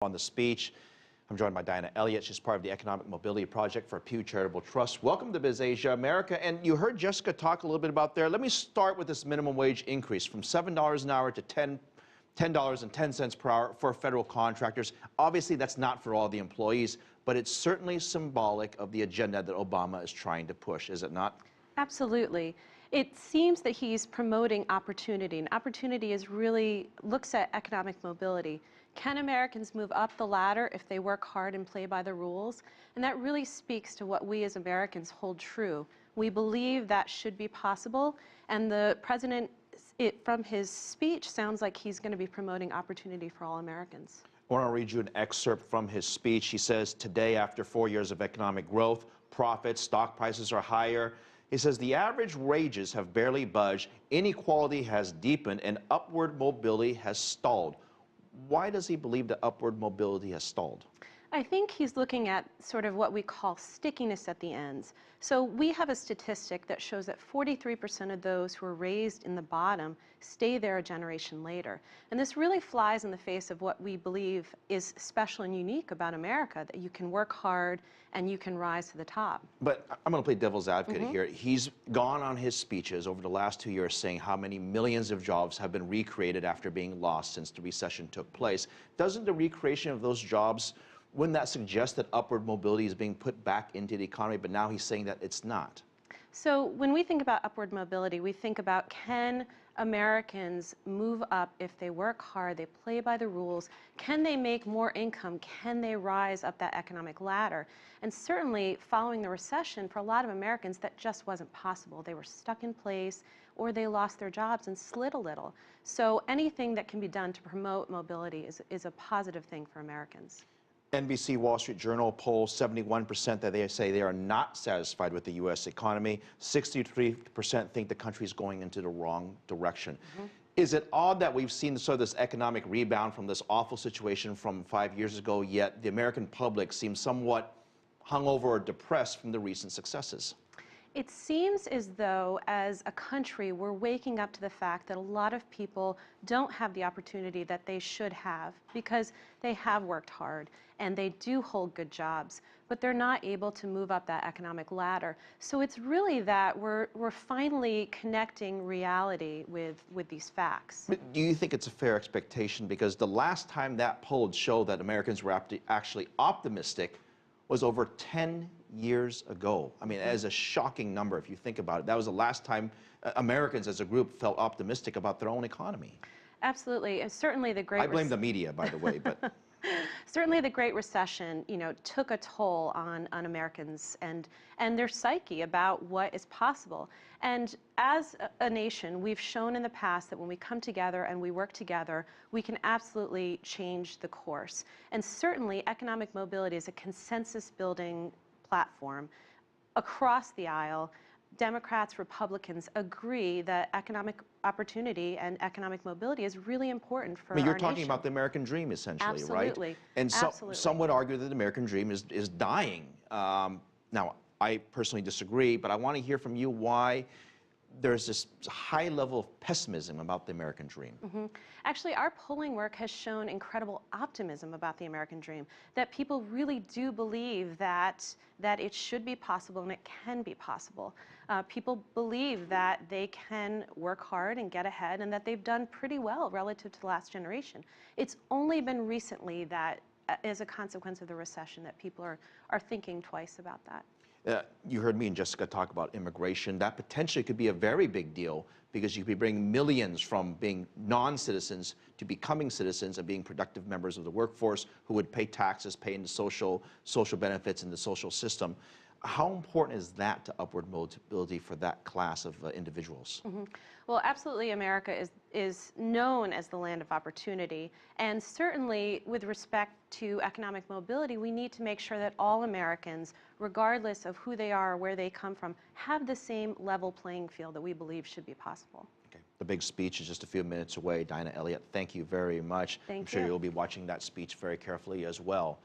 On the speech. I'm joined by Elliott. She's part of the Economic Mobility Project for Pew Charitable Trusts. Welcome to BizAsia America. And you heard Jessica talk a little bit about there. Let me start with this minimum wage increase from $7 an hour to $10.10 per hour for federal contractors. Obviously, that's not for all the employees, but it's certainly symbolic of the agenda that Obama is trying to push, is it not? Absolutely. It seems that he's promoting opportunity, and opportunity is really looks at economic mobility. Can Americans move up the ladder if they work hard and play by the rules? And that really speaks to what we as Americans hold true. We believe that should be possible, and the president, from his speech, sounds like he's going to be promoting opportunity for all Americans. I want to read you an excerpt from his speech. He says, today, after 4 years of economic growth, profits, stock prices are higher. He says the average wages have barely budged, inequality has deepened, and upward mobility has stalled. Why does he believe that upward mobility has stalled? I think he's looking at sort of what we call stickiness at the ends. So we have a statistic that shows that 43% of those who are raised in the bottom stay there a generation later. And this really flies in the face of what we believe is special and unique about America, that you can work hard and you can rise to the top. But I'm going to play devil's advocate here. He's gone on his speeches over the last 2 years saying how many millions of jobs have been recreated after being lost since the recession took place. Doesn't the recreation of those jobs, wouldn't that suggest that upward mobility is being put back into the economy, but now he's saying that it's not? So when we think about upward mobility, we think about, can Americans move up if they work hard, they play by the rules, can they make more income, can they rise up that economic ladder? And certainly following the recession, for a lot of Americans, that just wasn't possible. They were stuck in place, or they lost their jobs and slid a little. So anything that can be done to promote mobility is a positive thing for Americans. NBC Wall Street Journal polls 71% that they say they are not satisfied with the U.S. economy. 63% think the country is going into the wrong direction. Is it odd that we've seen sort of this economic rebound from this awful situation from 5 years ago, yet the American public seems somewhat hungover or depressed from the recent successes? It seems as though, as a country, we're waking up to the fact that a lot of people don't have the opportunity that they should have because they have worked hard and they do hold good jobs, but they're not able to move up that economic ladder. So it's really that we're finally connecting reality with these facts. But do you think it's a fair expectation? Because the last time that poll showed that Americans were actually optimistic was over 10 years ago. I mean, that is a shocking number if you think about it. That was the last time Americans as a group felt optimistic about their own economy. Absolutely, and certainly the Great I blame the media, by the way, but certainly the Great Recession, took a toll on Americans and their psyche about what is possible. And as a nation, we've shown in the past that when we come together and we work together, we can absolutely change the course. And certainly economic mobility is a consensus-building platform. Across the aisle, Democrats, Republicans agree that economic opportunity and economic mobility is really important for our nation. You're talking about the American dream, essentially, Absolutely. right? And some would argue that the American dream is dying. Now, I personally disagree, but I want to hear from you why there's this high level of pessimism about the American dream. Actually, our polling work has shown incredible optimism about the American dream, that people really do believe that it should be possible and it can be possible. People believe that they can work hard and get ahead and that they've done pretty well relative to the last generation. It's only been recently that, as a consequence of the recession, that people are thinking twice about that. You heard me and Jessica talk about immigration. That potentially could be a very big deal because you could be bringing millions from being non-citizens to becoming citizens and being productive members of the workforce who would pay taxes, pay into social benefits in the social system. How important is that to upward mobility for that class of individuals? Well, absolutely, America is known as the land of opportunity. And certainly, with respect to economic mobility, we need to make sure that all Americans, regardless of who they are or where they come from, have the same level playing field that we believe should be possible. Okay. The big speech is just a few minutes away. Elliott, thank you very much. Thank you. I'm sure you'll be watching that speech very carefully as well.